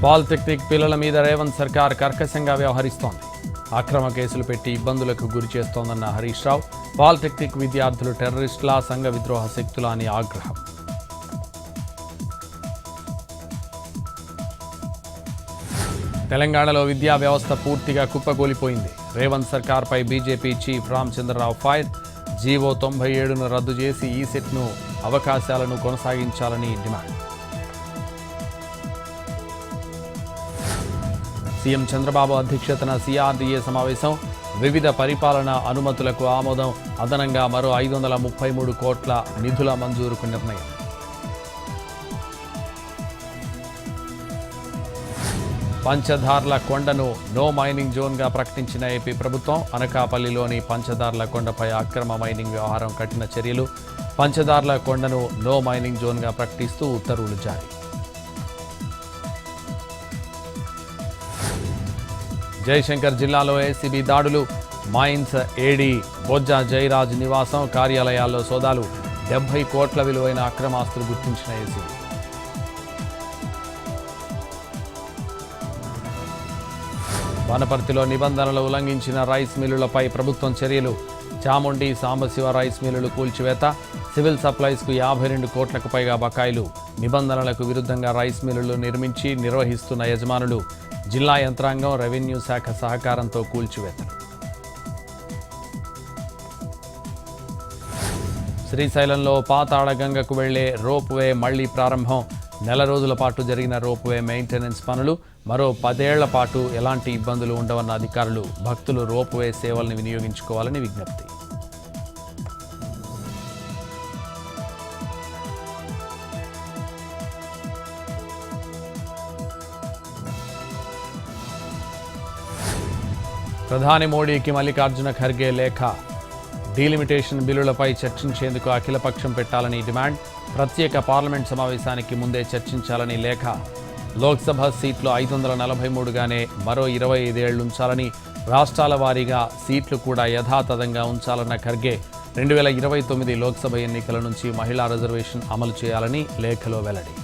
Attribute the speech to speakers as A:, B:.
A: Polytechnic పిల్లల మీద రేవంత్ సర్కార్ కర్కశంగా వ్యవహరిస్తోంది. అక్రమ కేసులు పెట్టి ఇబ్బందులకు గురి చేస్తోందన్న హరీష్ రావు, పాలిటెక్నిక్ విద్యార్థులు టెర్రరిస్టుల, సంఘ విద్రోహ శక్తుల అని ఆగ్రహం. తెలంగాణలో విద్యా వ్యవస్థ పూర్తిగా కుప్పకూలిపోయింది. రేవంత్ సర్కార్పై BJP chief Ramachandra Rao fire. GO 97ను రద్దు చేసి ఈసెట్ను అవకాశాలను కొనసాగించాలని డిమాండ్. సీఎం చంద్రబాబు అధ్యక్షతన సిఆర్డీఏ సమావేశం. వివిధ పరిపాలనా అనుమతులకు ఆమోదం. అదనంగా మరో 533 కోట్ల నిధుల మంజూరుకు నిర్ణయం. పంచదార్ల కొండను నో మైనింగ్ జోన్గా ప్రకటించిన ఏపీ ప్రభుత్వం. అనకాపల్లిలోని పంచదార్ల కొండపై అక్రమ మైనింగ్ వ్యవహారం కఠిన చర్యలు. పంచదార్ల కొండను నో మైనింగ్ జోన్గా ప్రకటిస్తూ ఉత్తర్వులు జారీ. జయశంకర్ జిల్లాలో ఏసీబీ దాడులు. మైన్స్ ఏడీ బొజ్జా జయరాజ్ నివాసం, కార్యాలయాల్లో సోదాలు. 70 కోట్ల విలువైన అక్రమాస్తులు గుర్తించిన ఏసీబీ. వనపర్తిలో నిబంధనలు ఉల్లంఘించిన రైస్ మిల్లులపై ప్రభుత్వం చర్యలు. చాముండి, సాంబశివ రైస్ మిల్లులు కూల్చివేత. సివిల్ సప్లైస్కు 52 కోట్లకు పైగా బకాయిలు. నిబంధనలకు విరుద్ధంగా రైస్ మిల్లులు నిర్మించి నిర్వహిస్తున్న యజమానులు. జిల్లా యంత్రాంగం, రెవెన్యూ శాఖ సహకారంతో కూల్చివేతలు. శ్రీశైలంలో పాతాళగంగకు వెళ్లే రోప్వే మళ్లీ ప్రారంభం. నెల రోజుల పాటు జరిగిన రోప్వే మెయింటెనెన్స్ పనులు. మరో 10 ఏళ్ల పాటు ఎలాంటి ఇబ్బందులు ఉండవన్న అధికారులు. భక్తులు రోప్వే సేవల్ని వినియోగించుకోవాలని విజ్ఞప్తి. ప్రధాని మోడీకి మల్లికార్జున ఖర్గే లేఖ. డీలిమిటేషన్ బిల్లులపై చర్చించేందుకు అఖిలపక్షం పెట్టాలని డిమాండ్. ప్రత్యేక పార్లమెంట్ సమావేశానికి ముందే చర్చించాలని లేఖ. లోక్సభ సీట్లు 543గానే మరో 25 ఏళ్లుంచాలని, రాష్ట్రాల వారీగా సీట్లు కూడా యథాతథంగా ఉంచాలన్న ఖర్గే. 2029 లోక్సభ ఎన్నికల నుంచి మహిళా రిజర్వేషన్ అమలు చేయాలని లేఖలో వెల్లడి.